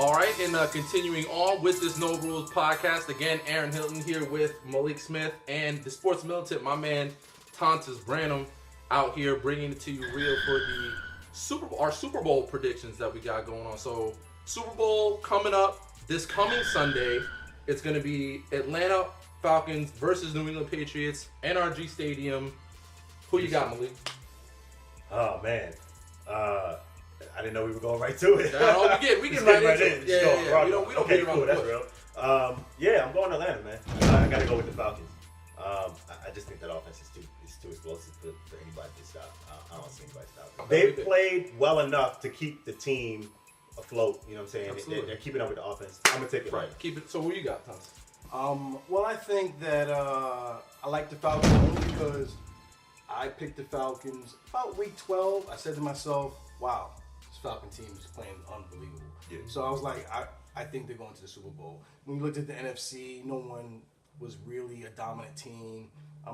All right, and continuing on with this No Rules podcast, again, Aaron Hilton here with Malik Smith and the Sports Militant, my man, Tontus Branham, out here bringing it to you real for the our Super Bowl predictions that we got going on. So, Super Bowl coming up this coming Sunday. It's going to be Atlanta Falcons versus New England Patriots, NRG Stadium. Who you got, Malik? Oh, man. I didn't know we were going right to it. We get right into it. Yeah. We don't okay, beat around cool. the That's bush. real. I'm going to Atlanta, man. I got to go with the Falcons. I just think that offense is too explosive for anybody to stop. I don't see anybody stop. They've played well enough to keep the team afloat. You know what I'm saying? Absolutely. They're keeping up with the offense. I'm gonna take it right. Keep it. So who you got, Thomas? Well, I think that I like the Falcons only because I picked the Falcons about week 12. I said to myself, "Wow, this Falcon team is playing unbelievable." Yeah. So I was like, I think they're going to the Super Bowl. When we looked at the NFC, no one was really a dominant team. I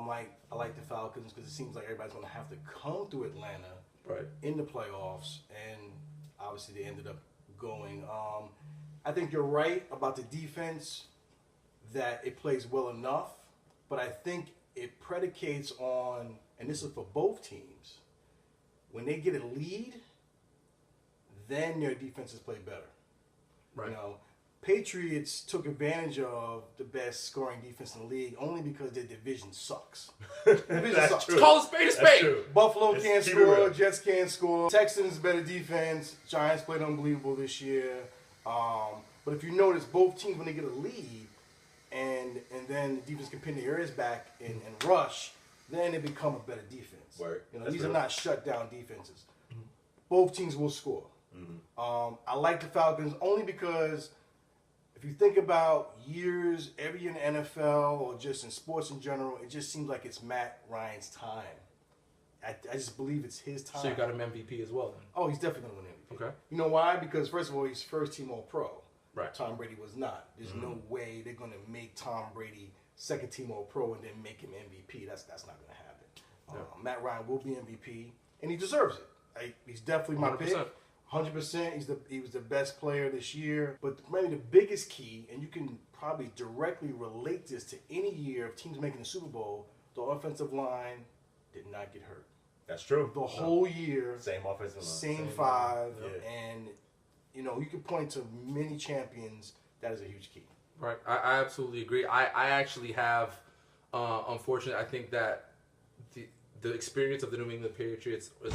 like the Falcons because it seems like everybody's going to have to come through Atlanta in the playoffs, and obviously they ended up going. I think you're right about the defense, that it plays well enough, but I think it predicates on, and this is for both teams, when they get a lead, then their defenses play better. Right. You know, Patriots took advantage of the best scoring defense in the league only because their division sucks. That's true. Call a spade a spade. Buffalo can't score, real. Jets can't score. Texans better defense. Giants played unbelievable this year. But if you notice, both teams, when they get a lead, and then the defense can pin their ears back and rush, then they become a better defense. Word. You know, That's these real. are not shut down defenses. Mm-hmm. Both teams will score. Mm-hmm. I like the Falcons only because if you think about years, every year in the NFL or just in sports in general, it just seems like it's Matt Ryan's time. I just believe it's his time. So you got him MVP as well then? Oh, he's definitely going to win MVP. Okay. You know why? Because first of all, he's first team All-Pro. Right. Tom Brady was not. There's no way they're going to make Tom Brady second team All-Pro and then make him MVP. That's not going to happen. Yeah. Matt Ryan will be MVP, and he deserves it. He's definitely my 100%. pick. 100%. He was the best player this year. But maybe the biggest key, and you can probably directly relate this to any year of teams making the Super Bowl, the offensive line did not get hurt. That's true. The whole year, Same offensive line. same five, Yeah. and you can point to many champions. That is a huge key. Right. I absolutely agree. I actually have, unfortunately, I think that the experience of the New England Patriots is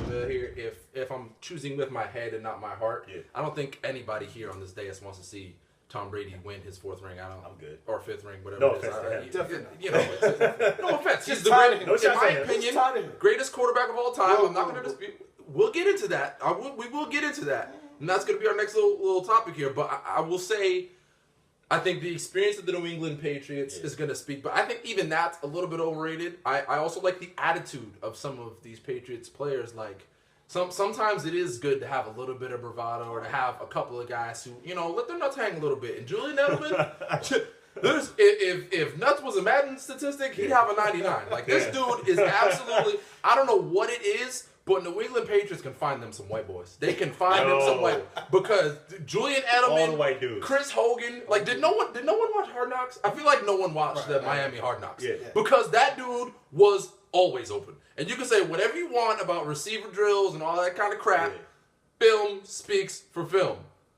here. If I'm choosing with my head and not my heart, I don't think anybody here on this dais wants to see Tom Brady win his fourth ring. I'm good. Or fifth ring, whatever. No it is. offense to him. You know, no offense. He's the tired of great, him. in my He's opinion, tired of him. greatest quarterback of all time. Whoa, I'm not going to dispute. We'll get into that. We will get into that, and that's going to be our next little topic here. But I will say, I think the experience of the New England Patriots is going to speak, but I think even that's a little bit overrated. I also like the attitude of some of these Patriots players. Like sometimes it is good to have a little bit of bravado or to have a couple of guys who let their nuts hang a little bit. And Julian Edelman, if nuts was a Madden statistic, he'd have a 99. Like this dude is absolutely. I don't know what it is. But New England Patriots can find them some white boys. They can find them some white because Julian Edelman, All the white dudes. Chris Hogan, like did no one watch Hard Knocks? I feel like no one watched the Miami Hard Knocks. Yeah. Because that dude was always open. And you can say whatever you want about receiver drills and all that kind of crap. Yeah. Film speaks for film.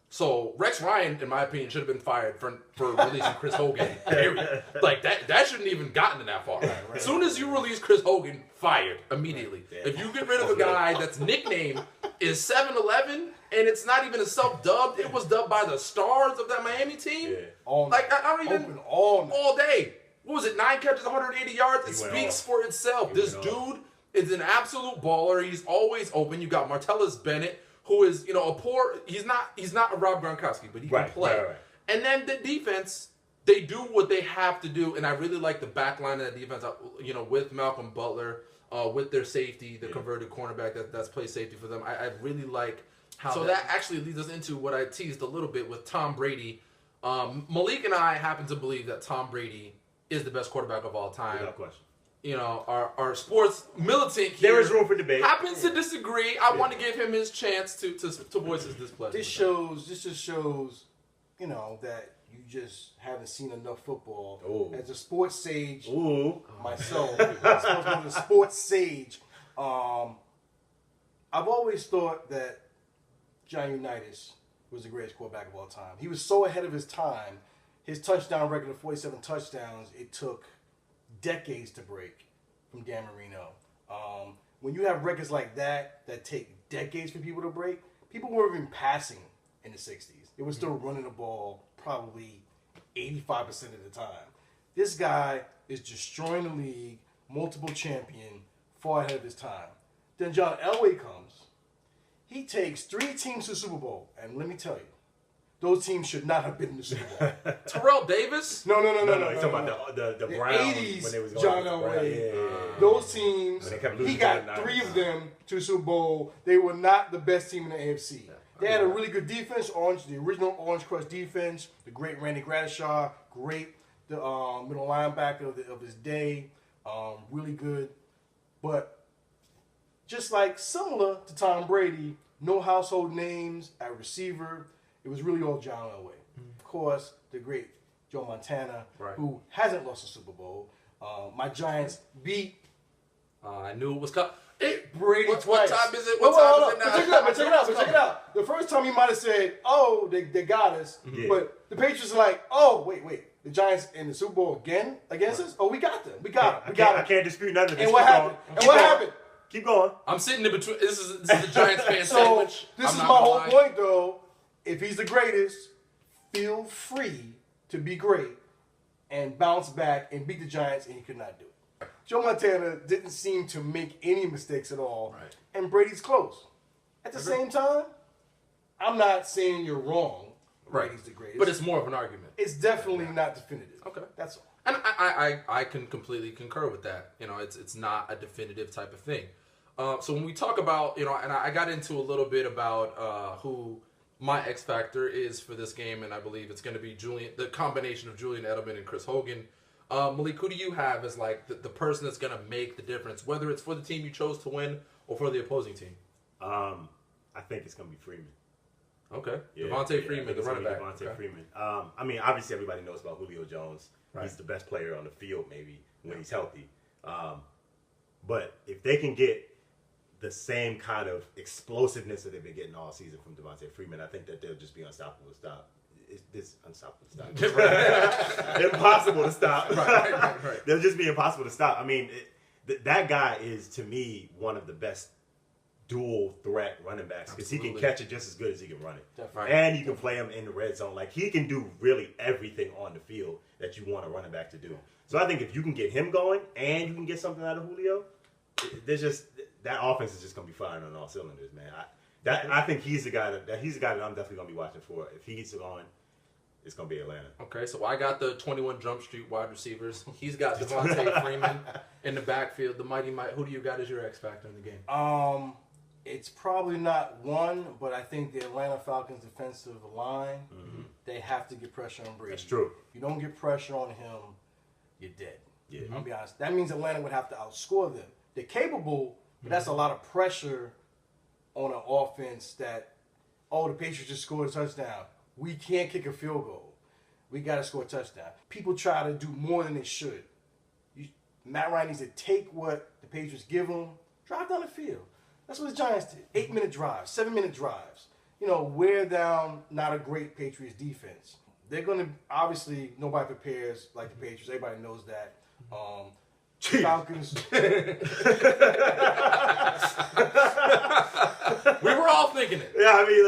So Rex Ryan, in my opinion, should have been fired for releasing Chris Hogan. Period. Like that shouldn't even gotten that far. As soon as you release Chris Hogan, fired immediately. If you get rid of a guy that's nickname is 7-11 and it's not even a self-dubbed, it was dubbed by the stars of that Miami team. Yeah. All Like night. I don't even Open all day. What was it? 9 catches, 180 yards. It He went speaks off. for itself. This went dude off. is an absolute baller. He's always open. You got Martellus Bennett, who is, a poor. He's not a Rob Gronkowski, but he can play. Right. And then the defense, they do what they have to do, and I really like the back line of that defense. With Malcolm Butler, with their safety, the converted cornerback that's play safety for them. I really like how. So that actually leads us into what I teased a little bit with Tom Brady. Malik and I happen to believe that Tom Brady is the best quarterback of all time. Without question. our sports militant here There is room for debate. happens to disagree. I want to give him his chance to voice his displeasure. This just shows, that you just haven't seen enough football. Ooh. As a sports sage, Ooh. myself, as a sports sage, I've always thought that John Unitas was the greatest quarterback of all time. He was so ahead of his time. His touchdown record of 47 touchdowns, it took decades to break from Dan Marino. When you have records like that take decades for people to break, people weren't even passing in the 60s. They were still running the ball probably 85% of the time. This guy is destroying the league, multiple champion, far ahead of his time. Then John Elway comes. He takes 3 teams to the Super Bowl, and let me tell you, those teams should not have been in the Super Bowl. Terrell Davis? No. He's talking about the Browns 80s, when they was going John to the Elway. Browns. Those teams, When they kept he losing got to the 3 of 90s. them to the Super Bowl. They were not the best team in the AFC. They had a really good defense, the original Orange Crush defense, the great Randy Gradishaw, great the middle linebacker of his day, really good. But just like similar to Tom Brady, no household names at receiver. It was really all John Elway. Of course, the great Joe Montana, who hasn't lost a Super Bowl. My Giants beat I knew it was coming. Brady What twice. time is it? Hold What on, time is it now? But check it out. The first time he might have said, "Oh, they got us," Yeah. but the Patriots are like, "Oh, wait, the Giants in the Super Bowl again against us? Oh, we got them. We got them. I can't dispute none of this. And what happened? Keep going. I'm sitting in between. This is the Giants fan So sandwich. this I'm is not my gonna whole lie. point, though. If he's the greatest, feel free to be great and bounce back and beat the Giants, and he could not do it. Joe Montana didn't seem to make any mistakes at all, Right. and Brady's close. At the same time, I'm not saying you're wrong. Right. Brady's the greatest, But it's more of an argument. it's definitely not definitive. Okay. That's all. And I can completely concur with that. It's not a definitive type of thing. So when we talk about, and I got into a little bit about who my X factor is for this game, and I believe it's going to be the combination of Julian Edelman and Chris Hogan. Malik, who do you have as like the person that's going to make the difference, whether it's for the team you chose to win or for the opposing team? I think it's going to be Freeman. Okay. Yeah, Devontae I Freeman, think the it's running gonna back. be Devontae Okay. Freeman. I mean, obviously everybody knows about Julio Jones. Right. He's the best player on the field, maybe when he's healthy. But if they can get the same kind of explosiveness that they've been getting all season from Devontae Freeman, I think that they'll just be unstoppable to stop. It's unstoppable to stop. Impossible to stop. Right. They'll just be impossible to stop. I mean, that guy is, to me, one of the best dual threat running backs because he can Absolutely. catch it just as good as he can run it. Definitely. And you can play him in the red zone. Like, he can do really everything on the field that you want a running back to do. So I think if you can get him going and you can get something out of Julio, there's just that offense is just going to be firing on all cylinders, man. I think he's the guy that I'm definitely going to be watching for. If he gets going, it's going to be Atlanta. Okay, so I got the 21 Jump Street wide receivers. He's got Devontae Freeman in the backfield. The Mighty Might. Who do you got as your X factor in the game? It's probably not one, but I think the Atlanta Falcons defensive line, they have to get pressure on Brady. That's true. If you don't get pressure on him, you're dead. Yeah. I'll be honest. That means Atlanta would have to outscore them. They're capable, but that's a lot of pressure on an offense that, the Patriots just scored a touchdown. We can't kick a field goal. We got to score a touchdown. People try to do more than they should. Matt Ryan needs to take what the Patriots give him, drive down the field. That's what the Giants did. 8-minute drives, 7-minute drives. Wear down not a great Patriots defense. They're going to, obviously, nobody prepares like the Patriots. Everybody knows that. Falcons. We were all thinking it. Yeah, I mean,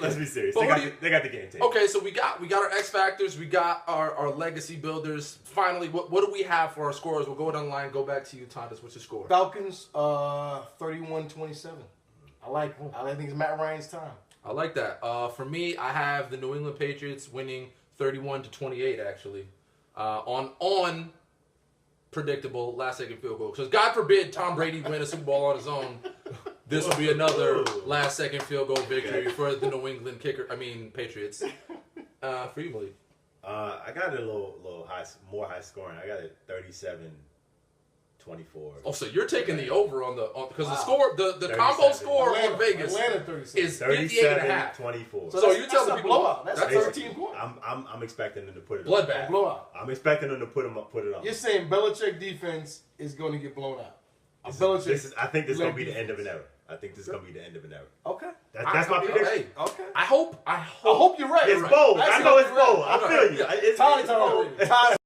let's be serious. But They got the game tape. Okay, so we got our X factors, we got our legacy builders. Finally, what do we have for our scores? We'll go down the line. Go back to you, Tondas. What's your score? Falcons, 31-27. I think it's Matt Ryan's time. I like that. For me, I have the New England Patriots winning 31-28. Actually, on predictable last-second field goal. Because God forbid Tom Brady win a Super Bowl on his own. This will be another last-second field goal victory for the New England Patriots. For you, Malik. I got it a little high, more high scoring. I got it 37-27. 24. Oh, so you're taking the over on because the Wow. score, the combo score on Vegas Atlanta 36. is 58 and a half. 37-24. So you tell the that's a people blowout. That's Basically, 13 points. I'm expecting them to put it Bloodbath. up. Blowout. I'm expecting them to put it up. You're saying Belichick defense is going to get blown out. I Belichick. think this is led going to be the end of an defense. era. I think this is going to be the end of an era. Okay. That's my prediction. Hey, Okay. I hope. I hope you're right. It's Right. bold. I Actually, know it's you're right. bold. I feel you. Yeah. It's Tyler, bold. Tyler,